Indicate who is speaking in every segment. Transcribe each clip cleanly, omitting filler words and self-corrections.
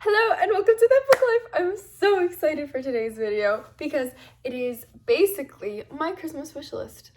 Speaker 1: Hello and welcome to That Book Life. I'm so excited for today's video because it is basically my Christmas wish list.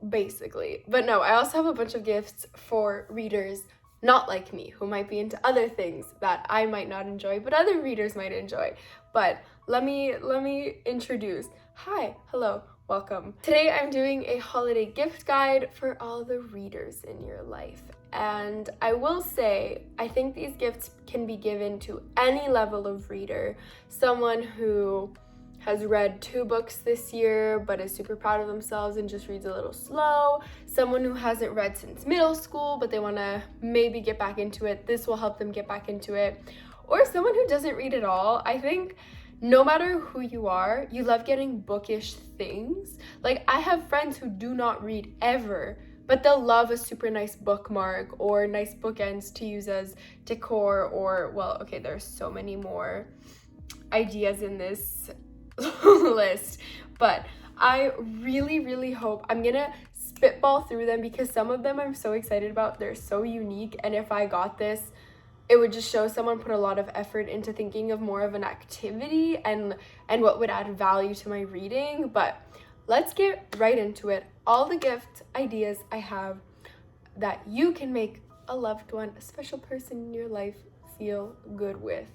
Speaker 1: Basically. But no, I also have a bunch of gifts for readers not like me, who might be into other things that I might not enjoy, but other readers might enjoy. But let me introduce. Hi, hello, welcome. Today I'm doing a holiday gift guide for all the readers in your life. And I will say, I think these gifts can be given to any level of reader. Someone who has read 2 books this year but is super proud of themselves and just reads a little slow. Someone who hasn't read since middle school but they want to maybe get back into it. This will help them get back into it. Or someone who doesn't read at all. I think no matter who you are, you love getting bookish things. Like, I have friends who do not read ever, but they'll love a super nice bookmark or nice bookends to use as decor, or, well, okay, there's so many more ideas in this list, but I really hope I'm gonna spitball through them because some of them I'm so excited about. They're so unique, and if I got this, it would just show someone put a lot of effort into thinking of more of an activity and what would add value to my reading. But let's get right into it. All the gift ideas I have that you can make a loved one, a special person in your life, feel good with.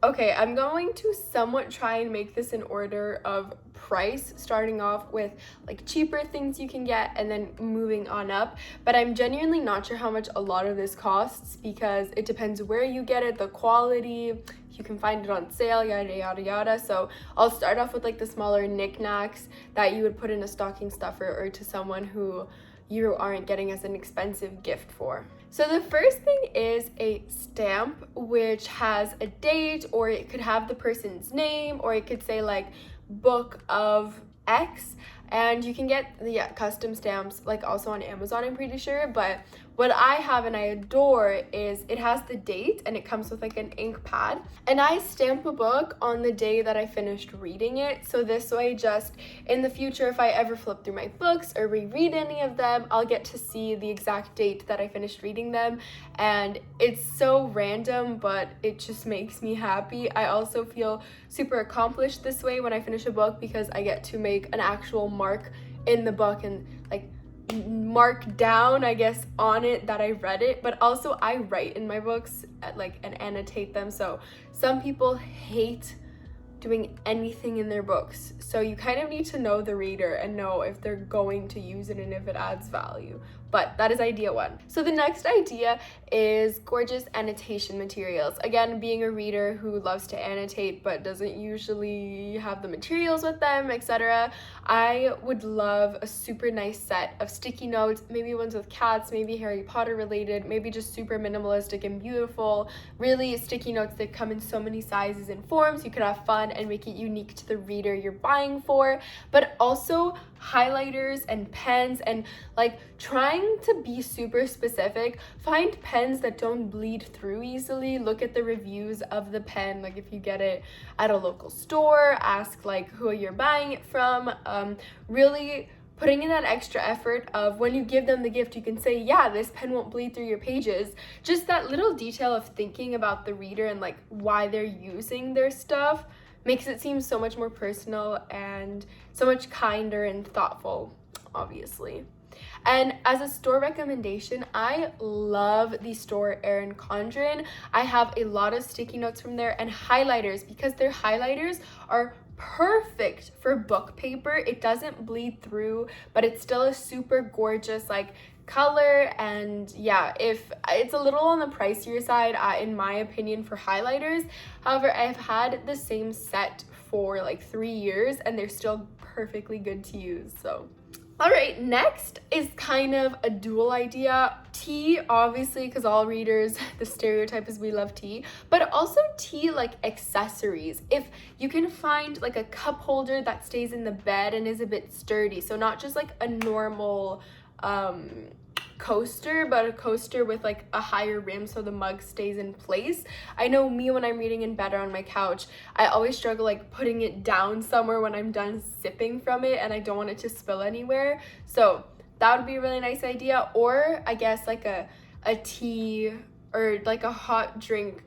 Speaker 1: Okay, I'm going to somewhat try and make this in order of price, starting off with like cheaper things you can get and then moving on up. But I'm genuinely not sure how much a lot of this costs because it depends where you get it, the quality, you can find it on sale, yada yada yada. So I'll start off with like the smaller knickknacks that you would put in a stocking stuffer or to someone who you aren't getting as an expensive gift for. So the first thing is a stamp, which has a date, or it could have the person's name, or it could say like book of X, and you can get the custom stamps like also on Amazon, I'm pretty sure. But what I have and I adore is it has the date and it comes with like an ink pad, and I stamp a book on the day that I finished reading it. So this way, just in the future, if I ever flip through my books or reread any of them, I'll get to see the exact date that I finished reading them. And it's so random, but it just makes me happy. I also feel super accomplished this way when I finish a book because I get to make an actual mark in the book and like mark down, I guess, on it that I read it. But also I write in my books and annotate them. So some people hate doing anything in their books, so you kind of need to know the reader and know if they're going to use it and if it adds value. But that is idea 1. So the next idea is gorgeous annotation materials. Again, being a reader who loves to annotate but doesn't usually have the materials with them, etc., I would love a super nice set of sticky notes, maybe ones with cats, maybe Harry Potter related, maybe just super minimalistic and beautiful. Really, sticky notes that come in so many sizes and forms. You could have fun and make it unique to the reader you're buying for, but also highlighters and pens, and like trying to be super specific. Find pens that don't bleed through easily. Look at the reviews of the pen. Like, if you get it at a local store, ask like who you're buying it from. Really putting in that extra effort of when you give them the gift, you can say, yeah, this pen won't bleed through your pages. Just that little detail of thinking about the reader and like why they're using their stuff makes it seem so much more personal and so much kinder and thoughtful, obviously. And as a store recommendation, I love the store Erin Condren. I have a lot of sticky notes from there and highlighters because their highlighters are perfect for book paper. It doesn't bleed through, but it's still a super gorgeous like color. And yeah, if it's a little on the pricier side in my opinion for highlighters. However, I've had the same set for like 3 years and they're still perfectly good to use. So all right, next is kind of a dual idea. Tea, obviously, because all readers, the stereotype is we love tea, but also tea like accessories. If you can find like a cup holder that stays in the bed and is a bit sturdy, so not just like a normal coaster, but a coaster with like a higher rim so the mug stays in place. I know me, when I'm reading in bed or on my couch, I always struggle like putting it down somewhere when I'm done sipping from it and I don't want it to spill anywhere. So that would be a really nice idea. Or I guess like a tea or like a hot drink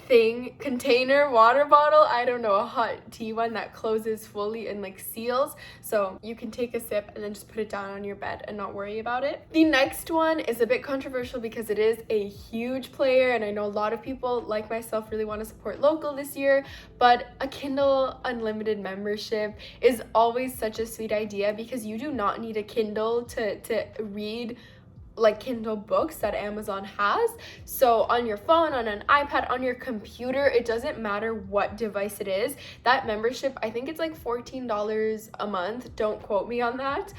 Speaker 1: container water bottle. I don't know, a hot tea one that closes fully and like seals, so you can take a sip and then just put it down on your bed and not worry about it. The next one is a bit controversial because it is a huge player, and I know a lot of people like myself really want to support local this year, but a Kindle Unlimited membership is always such a sweet idea because you do not need a Kindle to read like Kindle books that Amazon has. So on your phone, on an iPad, on your computer, it doesn't matter what device it is. That membership, I think it's like $14 a month. Don't quote me on that.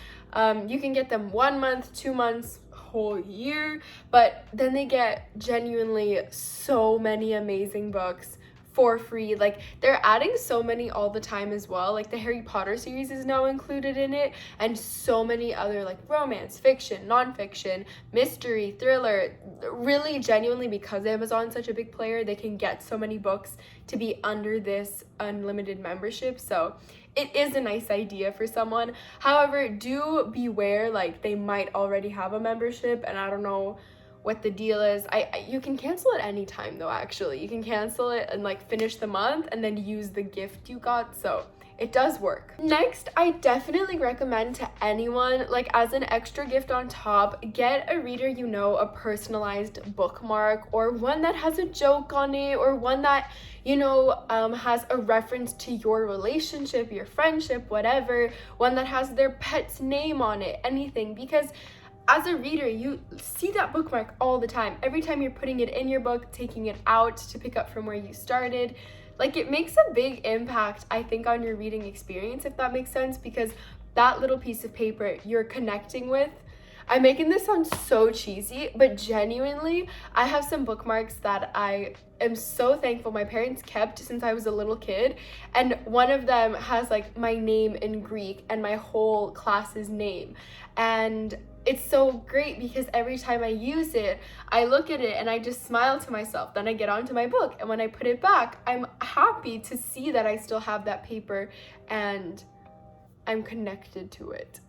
Speaker 1: You can get them 1 month, 2 months, whole year, but then they get genuinely so many amazing books for free. Like, they're adding so many all the time as well. Like, the Harry Potter series is now included in it, and so many other like romance, fiction, nonfiction, mystery, thriller. Really, genuinely, because Amazon's such a big player, they can get so many books to be under this unlimited membership. So it is a nice idea for someone. However, do beware, like, they might already have a membership, and I don't know what the deal is. You can cancel it anytime though. Actually, you can cancel it and like finish the month and then use the gift you got, so it does work. Next, I definitely recommend to anyone, like, as an extra gift on top, get a reader you know, a personalized bookmark, or one that has a joke on it, or one that, you know, has a reference to your relationship, your friendship, whatever, one that has their pet's name on it, anything, because as a reader, you see that bookmark all the time. Every time you're putting it in your book, taking it out to pick up from where you started. Like, it makes a big impact, I think, on your reading experience, if that makes sense, because that little piece of paper you're connecting with. I'm making this sound so cheesy, but genuinely, I have some bookmarks that I am so thankful my parents kept since I was a little kid, and one of them has like my name in Greek and my whole class's name, and it's so great because every time I use it, I look at it and I just smile to myself. Then I get onto my book, and when I put it back, I'm happy to see that I still have that paper and I'm connected to it.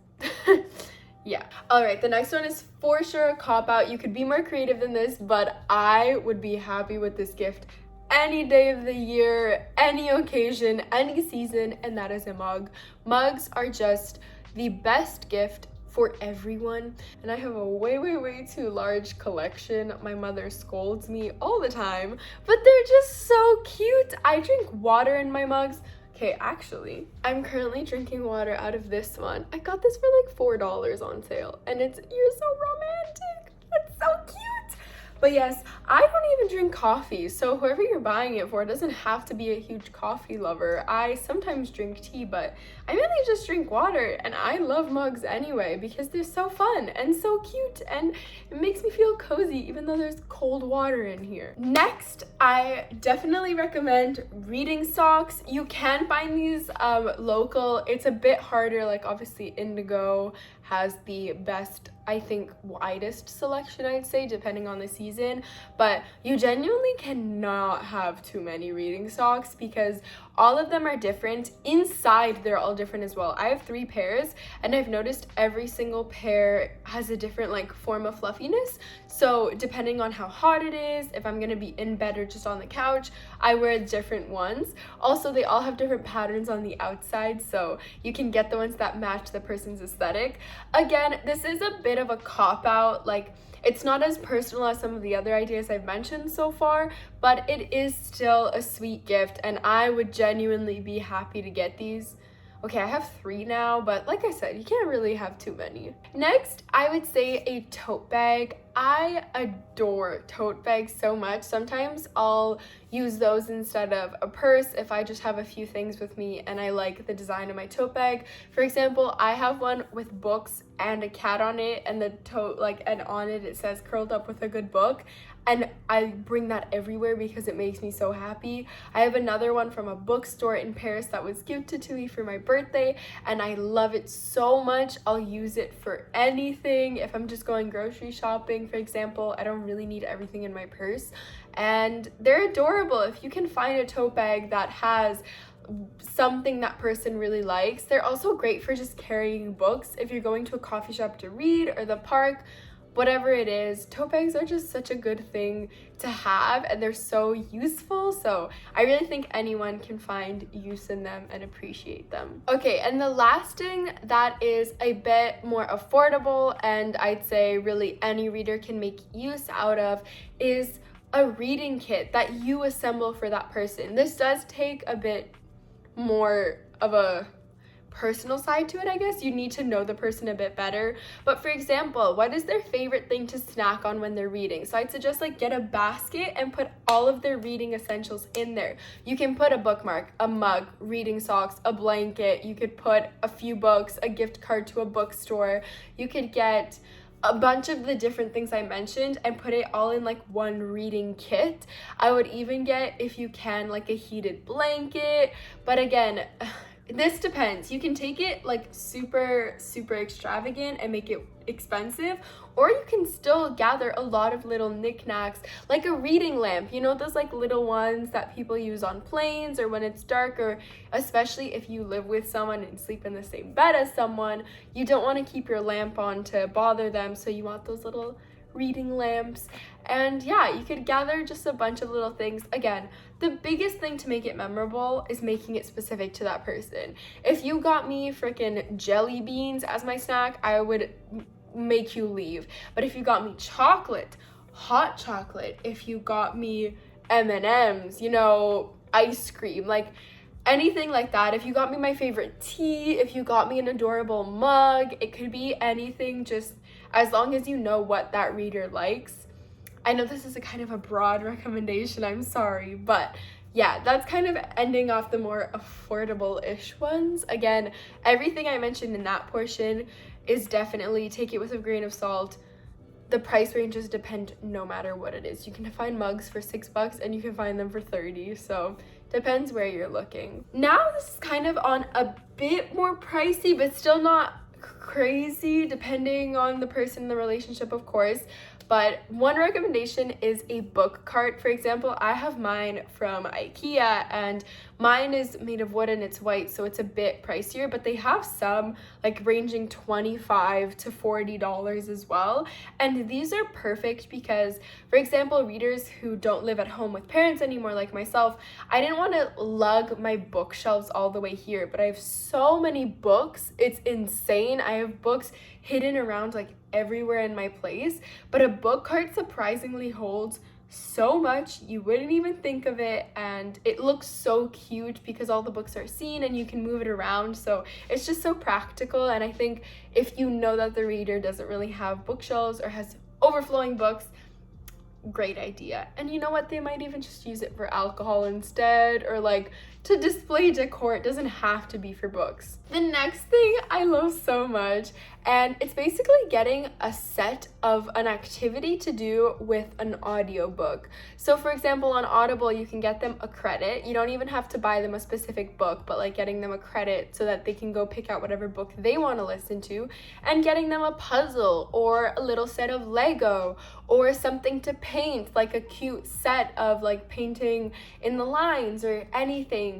Speaker 1: Yeah. All right, the next one is for sure a cop-out. You could be more creative than this, but I would be happy with this gift any day of the year, any occasion, any season, and that is a mug. Mugs are just the best gift for everyone, and I have a way too large collection. My mother scolds me all the time, but they're just so cute. I drink water in my mugs. Okay, actually, I'm currently drinking water out of this one. I got this for like $4 on sale, and you're so romantic. It's so cute. But yes, I don't even drink coffee, so whoever you're buying it for doesn't have to be a huge coffee lover. I sometimes drink tea, but I mainly just drink water, and I love mugs anyway because they're so fun and so cute, and it makes me feel cozy even though there's cold water in here. Next, I definitely recommend reading socks. You can find these local. It's a bit harder, like obviously Indigo has the best, I think, widest selection, I'd say, depending on the season, but you genuinely cannot have too many reading socks because all of them are different. Inside, they're all different as well. I have 3 pairs, and I've noticed every single pair has a different like form of fluffiness. So depending on how hot it is, if I'm gonna be in bed or just on the couch, I wear different ones. Also, they all have different patterns on the outside, so you can get the ones that match the person's aesthetic. Again, this is a bit of a cop-out. Like, it's not as personal as some of the other ideas I've mentioned so far, but it is still a sweet gift, and I would genuinely be happy to get these. Okay, I have 3 now, but like I said, you can't really have too many. Next, I would say a tote bag. I adore tote bags so much. Sometimes I'll use those instead of a purse if I just have a few things with me and I like the design of my tote bag. For example, I have one with books and a cat on it, and the tote, like, and on it it says curled up with a good book. And I bring that everywhere because it makes me so happy. I have another one from a bookstore in Paris that was gifted to me for my birthday, and I love it so much. I'll use it for anything. If I'm just going grocery shopping, for example, I don't really need everything in my purse. And they're adorable. If you can find a tote bag that has something that person really likes. They're also great for just carrying books. If you're going to a coffee shop to read or the park, whatever it is, tote bags are just such a good thing to have, and they're so useful. So I really think anyone can find use in them and appreciate them. Okay, and the last thing that is a bit more affordable, and I'd say really any reader can make use out of, is a reading kit that you assemble for that person. This does take a bit more of a personal side to it, I guess. You need to know the person a bit better. But for example, what is their favorite thing to snack on when they're reading? So I'd suggest like get a basket and put all of their reading essentials in there. You can put a bookmark, a mug, reading socks, a blanket. You could put a few books, a gift card to a bookstore. You could get a bunch of the different things I mentioned and put it all in like one reading kit. I would even get, if you can, like a heated blanket. But again, this depends. You can take it like super extravagant and make it expensive, or you can still gather a lot of little knickknacks, like a reading lamp, you know, those like little ones that people use on planes or when it's dark, or especially if you live with someone and sleep in the same bed as someone, you don't want to keep your lamp on to bother them, so you want those little reading lamps. And yeah, you could gather just a bunch of little things. Again, the biggest thing to make it memorable is making it specific to that person. If you got me freaking jelly beans as my snack, I would make you leave. But if you got me chocolate, hot chocolate, if you got me M&Ms, you know, ice cream, like anything like that, if you got me my favorite tea, if you got me an adorable mug, it could be anything, just as long as you know what that reader likes. I know this is a kind of a broad recommendation, I'm sorry, but yeah, that's kind of ending off the more affordable-ish ones. Again, everything I mentioned in that portion is definitely, take it with a grain of salt. The price ranges depend no matter what it is. You can find mugs for $6 and you can find them for 30, so depends where you're looking. Now this is kind of on a bit more pricey, but still not crazy, depending on the person in the relationship, of course. But one recommendation is a book cart. For example, I have mine from IKEA, and mine is made of wood and it's white, so it's a bit pricier, but they have some like ranging $25 to $40 as well. And these are perfect because, for example, readers who don't live at home with parents anymore, like myself, I didn't want to lug my bookshelves all the way here, but I have so many books, it's insane. I have books hidden around like everywhere in my place, but a book cart surprisingly holds so much you wouldn't even think of it, and it looks so cute because all the books are seen and you can move it around, so it's just so practical. And I think if you know that the reader doesn't really have bookshelves or has overflowing books, great idea. And you know what, they might even just use it for alcohol instead, or like to display decor. It doesn't have to be for books. The next thing I love so much, and it's basically getting a set of an activity to do with an audiobook. So for example, on Audible, you can get them a credit. You don't even have to buy them a specific book, but like getting them a credit so that they can go pick out whatever book they want to listen to, and getting them a puzzle or a little set of Lego or something to paint, like a cute set of like painting in the lines or anything.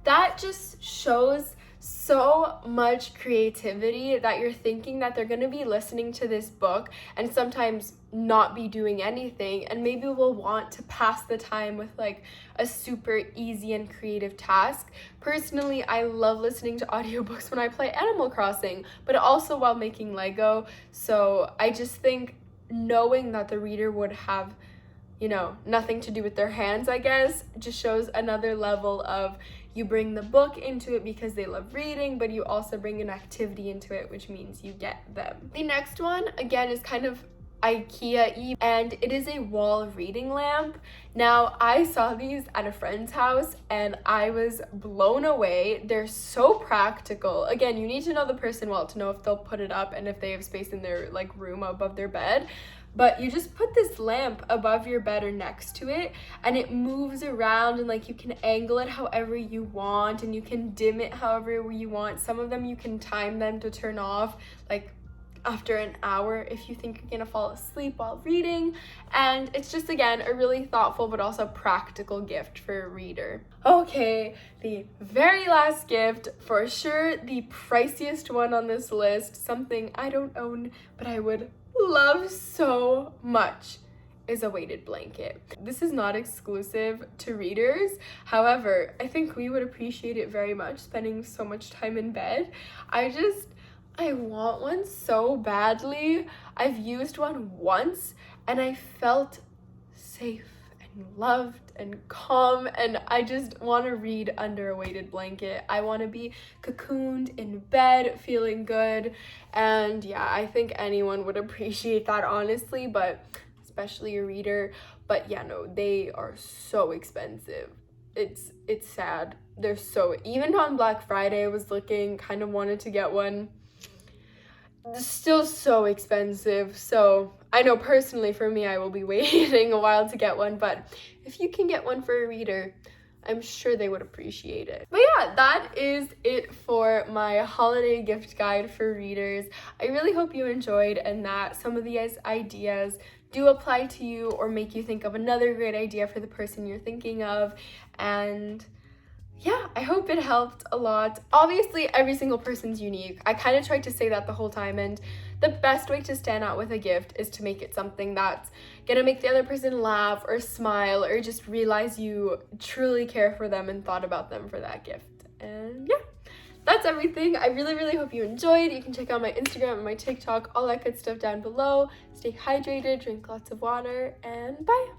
Speaker 1: That just shows so much creativity that you're thinking that they're going to be listening to this book and sometimes not be doing anything, and maybe will want to pass the time with like a super easy and creative task. Personally, I love listening to audiobooks when I play Animal Crossing, but also while making Lego. So I just think knowing that the reader would have, you know, nothing to do with their hands, I guess, just shows another level of, you bring the book into it because they love reading, but you also bring an activity into it, which means you get them. The next one, again, is kind of IKEA-y, and it is a wall reading lamp. Now, I saw these at a friend's house and I was blown away. They're so practical. Again, you need to know the person well to know if they'll put it up and if they have space in their like room above their bed. But you just put this lamp above your bed or next to it, and it moves around, and like you can angle it however you want, and you can dim it however you want. Some of them you can time them to turn off like after an hour if you think you're gonna fall asleep while reading. And it's just, again, a really thoughtful but also practical gift for a reader. Okay, the very last gift, for sure the priciest one on this list, something I don't own but I would love so much is a weighted blanket. This is not exclusive to readers. However, I think we would appreciate it very much, spending so much time in bed. I want one so badly. I've used one once and I felt safe and loved and calm, and I just want to read under a weighted blanket. I want to be cocooned in bed, feeling good, and yeah, I think anyone would appreciate that, honestly, but especially a reader. But yeah, no, they are so expensive. It's sad. They're so, even on Black Friday I was looking, kind of wanted to get one. They're still so expensive. So I know personally for me, I will be waiting a while to get one, but if you can get one for a reader, I'm sure they would appreciate it. But yeah, that is it for my holiday gift guide for readers. I really hope you enjoyed and that some of these ideas do apply to you or make you think of another great idea for the person you're thinking of. And yeah, I hope it helped a lot. Obviously, every single person's unique. I kind of tried to say that the whole time, and the best way to stand out with a gift is to make it something that's gonna make the other person laugh or smile or just realize you truly care for them and thought about them for that gift. And yeah, that's everything. I really, really hope you enjoyed. You can check out my Instagram and my TikTok, all that good stuff down below. Stay hydrated, drink lots of water, and bye.